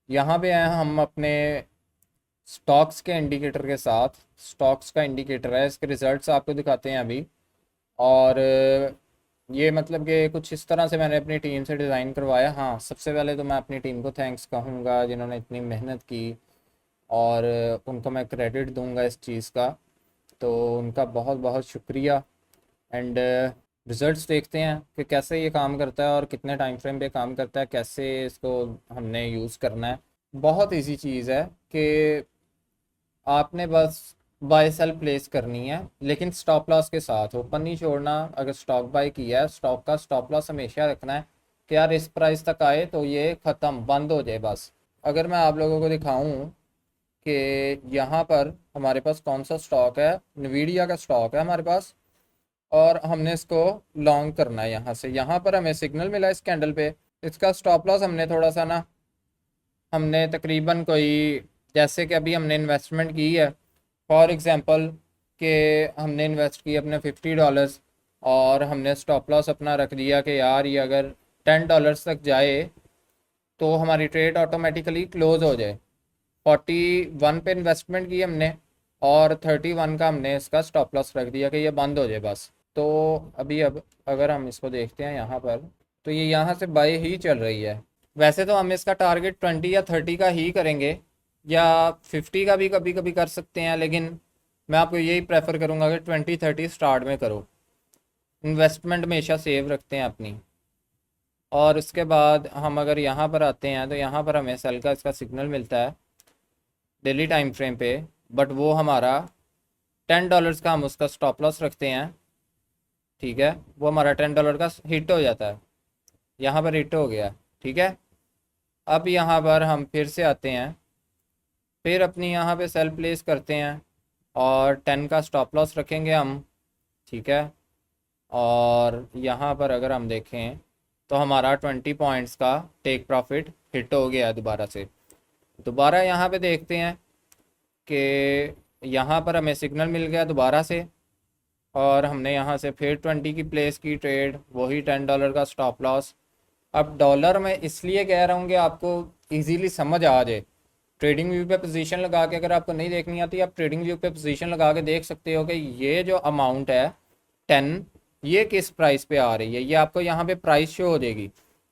यहाँ पे हैं हम अपने स्टॉक्स के इंडिकेटर के साथ। स्टॉक्स का इंडिकेटर है, इसके रिजल्ट्स आपको दिखाते हैं अभी। और ये मतलब कि कुछ इस तरह से मैंने अपनी टीम से डिज़ाइन करवाया। हाँ, सबसे पहले तो मैं अपनी टीम को थैंक्स कहूँगा जिन्होंने इतनी मेहनत की, और उनको मैं क्रेडिट दूंगा इस चीज़ का। तो उनका बहुत बहुत शुक्रिया। एंड रिजल्ट्स देखते हैं कि कैसे ये काम करता है और कितने टाइम फ्रेम पे काम करता है, कैसे इसको हमने यूज़ करना है। बहुत इजी चीज़ है कि आपने बस बाय सेल प्लेस करनी है, लेकिन स्टॉप लॉस के साथ ओपन नहीं छोड़ना। अगर स्टॉक बाय किया है, स्टॉक का स्टॉप लॉस हमेशा रखना है कि यार इस प्राइस तक आए तो ये ख़त्म बंद हो जाए बस। अगर मैं आप लोगों को दिखाऊं कि यहाँ पर हमारे पास कौन सा स्टॉक है, नवीडिया का स्टॉक है हमारे पास, और हमने इसको लॉन्ग करना है। यहाँ से यहाँ पर हमें सिग्नल मिला इस कैंडल पे। इसका स्टॉप लॉस हमने थोड़ा सा ना, हमने तकरीबन कोई, जैसे कि अभी हमने इन्वेस्टमेंट की है फॉर एग्ज़ाम्पल कि हमने इन्वेस्ट किए अपने $50, और हमने स्टॉप लॉस अपना रख दिया कि यार ये अगर $10 तक जाए तो हमारी ट्रेड ऑटोमेटिकली क्लोज हो जाए। 41 पे इन्वेस्टमेंट की हमने, और 31 का हमने इसका स्टॉप लॉस रख दिया कि ये बंद हो जाए बस। तो अभी अब अगर हम इसको देखते हैं यहाँ पर, तो ये यहाँ से बाय ही चल रही है। वैसे तो हम इसका टारगेट 20 या 30 का ही करेंगे, या 50 का भी कभी कभी कर सकते हैं, लेकिन मैं आपको यही प्रेफर करूँगा कि 20-30 स्टार्ट में करो। इन्वेस्टमेंट हमेशा सेव रखते हैं अपनी। और उसके बाद हम अगर यहाँ पर आते हैं तो यहाँ पर हमें सेल का इसका सिग्नल मिलता है डेली टाइम फ्रेम पे। बट वो हमारा $10 का हम उसका स्टॉप लॉस रखते हैं, ठीक है। वो हमारा $10 का हिट हो जाता है, यहाँ पर हिट हो गया, ठीक है। अब यहाँ पर हम फिर से आते हैं, फिर अपनी यहाँ पे सेल प्लेस करते हैं, और 10 का स्टॉप लॉस रखेंगे हम, ठीक है। और यहाँ पर अगर हम देखें तो हमारा 20 पॉइंट्स का टेक प्रॉफिट हिट हो गया दोबारा से। दोबारा यहाँ पे देखते हैं कि यहाँ पर हमें सिग्नल मिल गया दोबारा से, और हमने यहाँ से फिर 20 की प्लेस की ट्रेड, वही $10 का स्टॉप लॉस। अब डॉलर में इसलिए कह रहा हूँ कि आपको इजीली समझ आ जाए। ट्रेडिंग व्यू पे पोजीशन लगा के, अगर आपको नहीं देखनी आती, आप ट्रेडिंग व्यू पे पोजीशन लगा के देख सकते हो कि ये जो अमाउंट है 10, ये किस प्राइस पे आ रही है। ये आपको यहाँ पे प्राइस शो हो जाएगी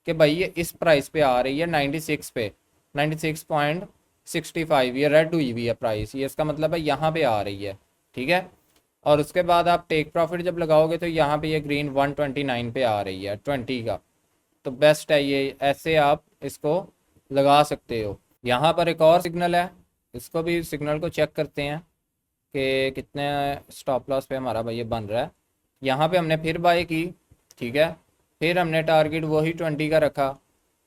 कि भाई ये इस प्राइस पे आ रही है 96 पे, 96.65, ये रेड हुई हुई है प्राइस, ये इसका मतलब है यहाँ पे आ रही है, ठीक है। और उसके बाद आप टेक प्रॉफिट जब लगाओगे तो यहाँ पे ये ग्रीन 129 पे आ रही है 20 का। तो बेस्ट है ये, ऐसे आप इसको लगा सकते हो। यहाँ पर एक और सिग्नल है, इसको भी सिग्नल को चेक करते हैं कि कितने स्टॉप लॉस पे हमारा भाई ये बन रहा है। यहाँ पे हमने फिर बाय की, ठीक है। फिर हमने टारगेट वही 20 का रखा,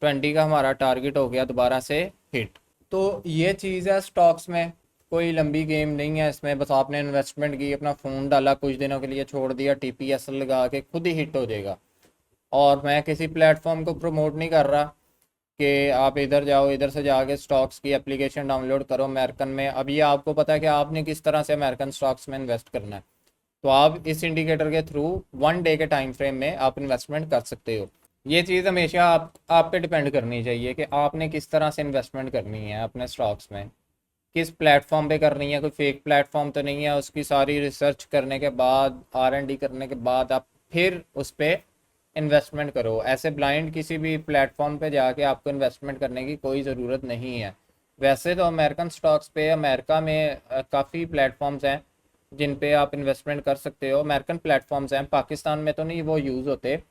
20 का हमारा टारगेट हो गया दोबारा से हिट। तो ये चीज़ है स्टॉक्स में, कोई लंबी गेम नहीं है इसमें। बस आपने इन्वेस्टमेंट की, अपना फ़ोन डाला, कुछ दिनों के लिए छोड़ दिया, TPS लगा के खुद ही हिट हो जाएगा। और मैं किसी प्लेटफॉर्म को प्रमोट नहीं कर रहा कि आप इधर जाओ, इधर से जाके स्टॉक्स की एप्लीकेशन डाउनलोड करो अमेरिकन में। अब ये आपको पता है कि आपने किस तरह से अमेरिकन स्टॉक्स में इन्वेस्ट करना है। तो आप इस इंडिकेटर के थ्रू 1 डे के टाइम फ्रेम में आप इन्वेस्टमेंट कर सकते हो। ये चीज़ हमेशा आप पे डिपेंड करनी चाहिए कि आपने किस तरह से इन्वेस्टमेंट करनी है अपने स्टॉक्स में, किस प्लेटफॉर्म पे करनी है। कोई फेक प्लेटफॉर्म तो नहीं है। उसकी सारी रिसर्च करने के बाद, R&D करने के बाद आप फिर उस पर इन्वेस्टमेंट करो। ऐसे ब्लाइंड किसी भी प्लेटफॉर्म पे जाके आपको इन्वेस्टमेंट करने की कोई ज़रूरत नहीं है। वैसे तो अमेरिकन स्टॉक्स पे अमेरिका में काफ़ी प्लेटफॉर्म्स हैं जिन पे आप इन्वेस्टमेंट कर सकते हो। अमेरिकन प्लेटफॉर्म्स हैं, पाकिस्तान में तो नहीं वो यूज़ होते।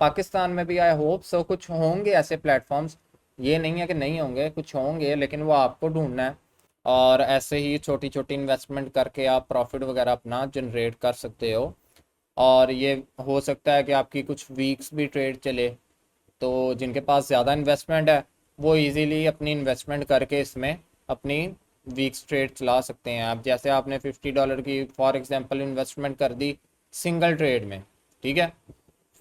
पाकिस्तान में भी आई होप सो कुछ होंगे ऐसे प्लेटफॉर्म्स, ये नहीं है कि नहीं होंगे, कुछ होंगे, लेकिन वो आपको ढूंढना है। और ऐसे ही छोटी छोटी इन्वेस्टमेंट करके आप प्रॉफिट वगैरह अपना जनरेट कर सकते हो। और ये हो सकता है कि आपकी कुछ वीक्स भी ट्रेड चले, तो जिनके पास ज़्यादा इन्वेस्टमेंट है वो इजीली अपनी इन्वेस्टमेंट करके इसमें अपनी वीक्स ट्रेड चला सकते हैं। आप जैसे आपने $50 की फॉर एग्जांपल इन्वेस्टमेंट कर दी सिंगल ट्रेड में, ठीक है।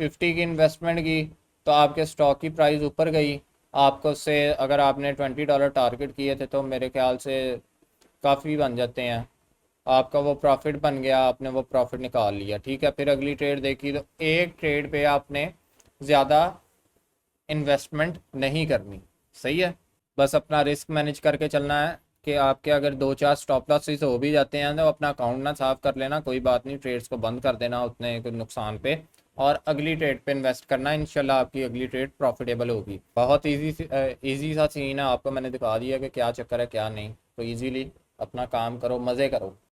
50 की इन्वेस्टमेंट की तो आपके स्टॉक की प्राइस ऊपर गई, आपको उससे अगर आपने $20 टारगेट किए थे तो मेरे ख्याल से काफ़ी बन जाते हैं। आपका वो प्रॉफिट बन गया, आपने वो प्रॉफिट निकाल लिया, ठीक है। फिर अगली ट्रेड देखी तो एक ट्रेड पे आपने ज़्यादा इन्वेस्टमेंट नहीं करनी, सही है। बस अपना रिस्क मैनेज करके चलना है कि आपके अगर दो चार स्टॉप लॉसेस हो भी जाते हैं तो अपना अकाउंट ना साफ कर लेना, कोई बात नहीं, ट्रेड्स को बंद कर देना उतने कोई नुकसान पे, और अगली ट्रेड पे इन्वेस्ट करना। इंशाल्लाह आपकी अगली ट्रेड प्रॉफिटेबल होगी। बहुत इजी सा सीन है, आपको मैंने दिखा दिया कि क्या चक्कर है क्या नहीं, तो इजीली अपना काम करो, मज़े करो।